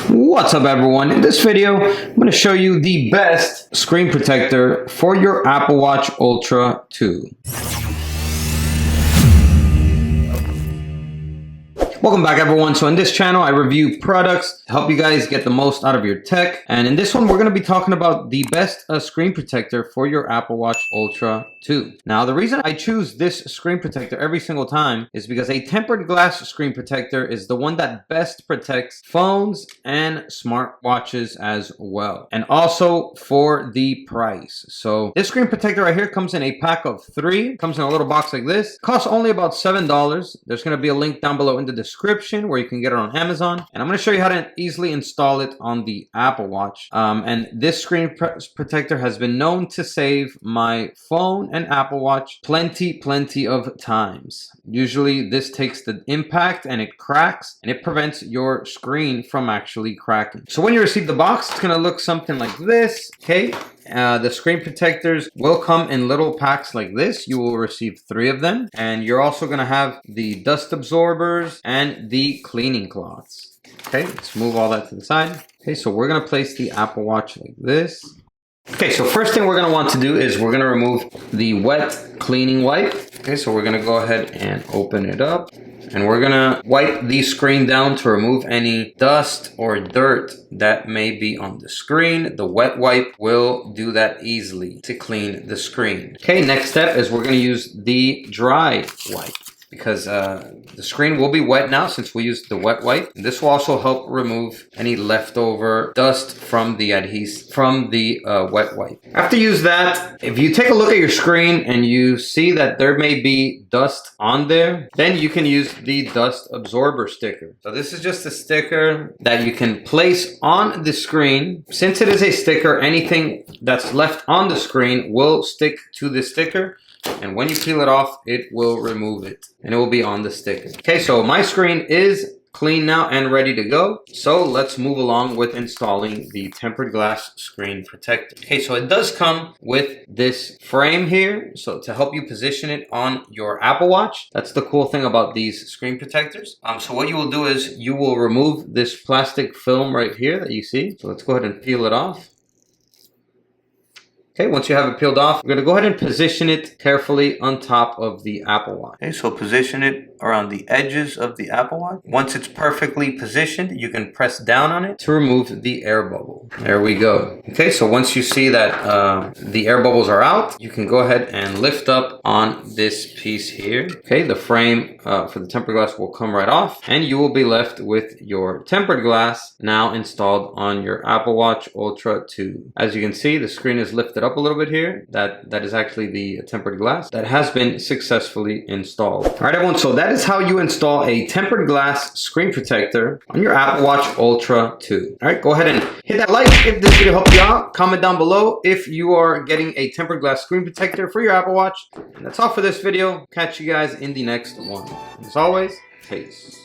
What's up everyone? In this video, I'm going to show you the best screen protector for your Apple Watch Ultra 2. Welcome back everyone. So in this channel, I review products to help you guys get the most out of your tech. And in this one, we're going to be talking about the best screen protector for your Apple Watch Ultra 2. Now, the reason I choose this screen protector every single time is because a tempered glass screen protector is the one that best protects phones and smartwatches as well. And also for the price. So this screen protector right here comes in a pack of 3. Comes in a little box like this. Costs only about $7. There's going to be a link down below in the description where you can get it on Amazon, and I'm going to show you how to easily install it on the Apple Watch. And this screen protector has been known to save my phone and Apple Watch plenty of times. Usually this takes the impact and it cracks, and it prevents your screen from actually cracking. So when you receive the box, it's going to look something like this. Okay. The screen protectors will come in little packs like this. You will receive 3 of them, and you're also going to have the dust absorbers and the cleaning cloths. Okay, let's move all that to the side. Okay, so we're going to place the Apple Watch like this. Okay, so first thing we're going to want to do is we're going to remove the wet cleaning wipe. Okay, so we're going to go ahead and open it up. And we're gonna wipe the screen down to remove any dust or dirt that may be on the screen. The wet wipe will do that easily to clean the screen. Okay, next step is we're gonna use the dry wipe, because the screen will be wet now since we used the wet wipe. This will also help remove any leftover dust from the wet wipe. After you use that, if you take a look at your screen and you see that there may be dust on there, then you can use the dust absorber sticker. So this is just a sticker that you can place on the screen. Since it is a sticker, anything that's left on the screen will stick to the sticker. And when you peel it off, it will remove it and it will be on the sticker. Okay, so my screen is clean now and ready to go. So let's move along with installing the tempered glass screen protector. Okay, so it does come with this frame here, so to help you position it on your Apple Watch. That's the cool thing about these screen protectors. So what you will do is you will remove this plastic film right here that you see. So let's go ahead and peel it off. Okay, once you have it peeled off, we're going to go ahead and position it carefully on top of the Apple Watch. Okay, so position it around the edges of the Apple Watch. Once it's perfectly positioned, you can press down on it to remove the air bubble. There we go. Okay, so once you see that the air bubbles are out, you can go ahead and lift up on this piece here. Okay, the frame for the tempered glass will come right off, and you will be left with your tempered glass now installed on your Apple Watch Ultra 2. As you can see, the screen is lifted up a little bit here. That is actually the tempered glass that has been successfully installed. All right, everyone, so that is how you install a tempered glass screen protector on your Apple Watch Ultra 2. All right, go ahead and hit that like if this video helped you out. Comment down below if you are getting a tempered glass screen protector for your Apple Watch. And that's all for this video. Catch you guys in the next one. As always, peace.